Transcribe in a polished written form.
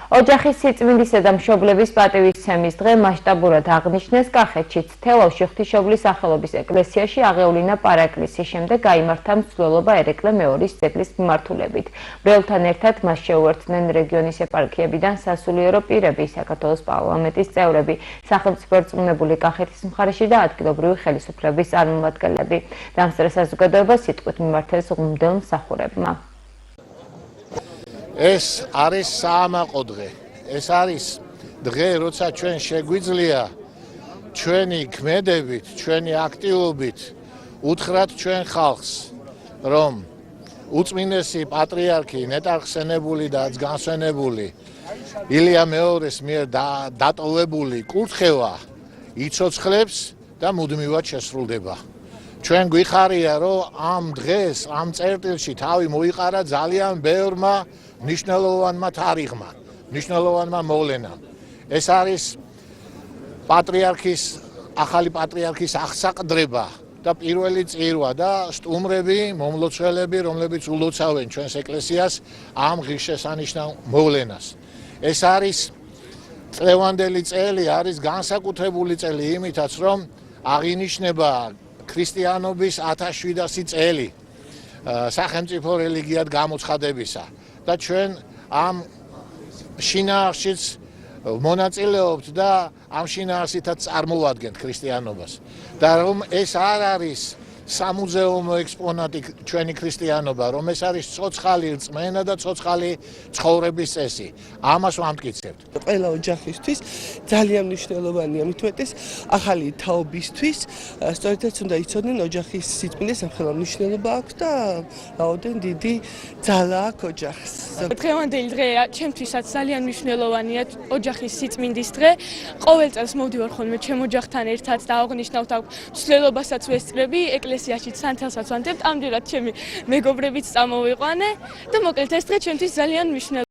ოჯახის სიწმინდისა და მშობლების პატივისცემის დღე მასშტაბურად აღნიშნეს კახეთშიც. თელავში ღვთისმშობლის სახელობის ეკლესიაში აღევლინა პარაკლისის შემდეგ გაიმართა მსვლელობა ერეკლე მეორის ძეგლის მიმართულებით. მრევლთან ერთად მას შეუერთდნენ რეგიონის ეპარქიებიდან სასულიერო პირები, საქართველოს პარლამენტის წევრები, სახელმწიფო ერწმუნებული კახეთის მხარეში და ადგილობრივი ხელისუფლების წარმომადგენლები. დამსწრე საზოგადოებას სიტყვით მიმართეს ღმრთელ მსახურებმა. ეს არის საამაყო დღე. ეს არის დღე, როცა ჩვენ შეგვიძლია ჩვენი ქმედებით, ჩვენი აქტივობით უთხრათ ჩვენ ხალხს, რომ უწმინდესი პატრიარქი ნეტარხსენებული და განსვენებული ილია მეორის მიერ დატოვებული კურთხევა იცოცხლებს და მუდმივად შესრულდება. ჩვენ გვიხარია, რომ ამ დღეს, ამ წერტილში თავი მოიყარა ძალიან ბევრმა მნიშვნელოვანმა თარიღმა, მნიშვნელოვანმა მოვლენამ. ეს არის ახალი პატრიარქის აღსაყდრება და პირველი წირვა და სტუმრები, მომლოცველები, რომლებიც ულოცავენ ჩვენს ეკლესიას ამ ღირსშესანიშნავ მოვლენას. ეს არის წლევანდელი წელი, არის განსაკუთრებული წელი იმითაც, რომ აღინიშნება ქრისტიანობის 1700 წელი სახელმწიფო რელიგიად გამოცხადებისა და ჩვენ ამ შინაარსშიც მონაწილეობთ და ამ შინაარსითაც წარმოვადგენთ ქრისტიანობას და რომ ეს არ არის სამუზეუმო ექსპონატი ჩვენი ქრისტიანობა, რომ ეს არის ცოცხალი რწმენა და ცოცხალი ცხოვრების წესი. ამას ვამტკიცებთ. ყველა ოჯახისთვის ძალიან მნიშვნელოვანია, მით უმეტეს ახალი თაობისთვის, სწორედაც უნდა იცოდნენ ოჯახის სიწმინდე სამხელო მნიშვნელობა აქვს და რაოდენ დიდი ძალა აქვს ოჯახს. დღევანდელი დღეა, ჩემთვისაც ძალიან მნიშვნელოვანია ოჯახის სიწმინდის დღე. ყოველ წელს მოვდივარ ხოლმე ჩემ ოჯახთან ერთად და აღნიშნავთ აქ მსვლელობასაც ვესწრები, ეკლესიაში სანთელსაც ვანდებთ, ამდენად ჩემი მეგობრებიც წამოვიყვანე და მოკლედ ეს დღე ჩემთვის ძალიან მნიშვნელოვანია.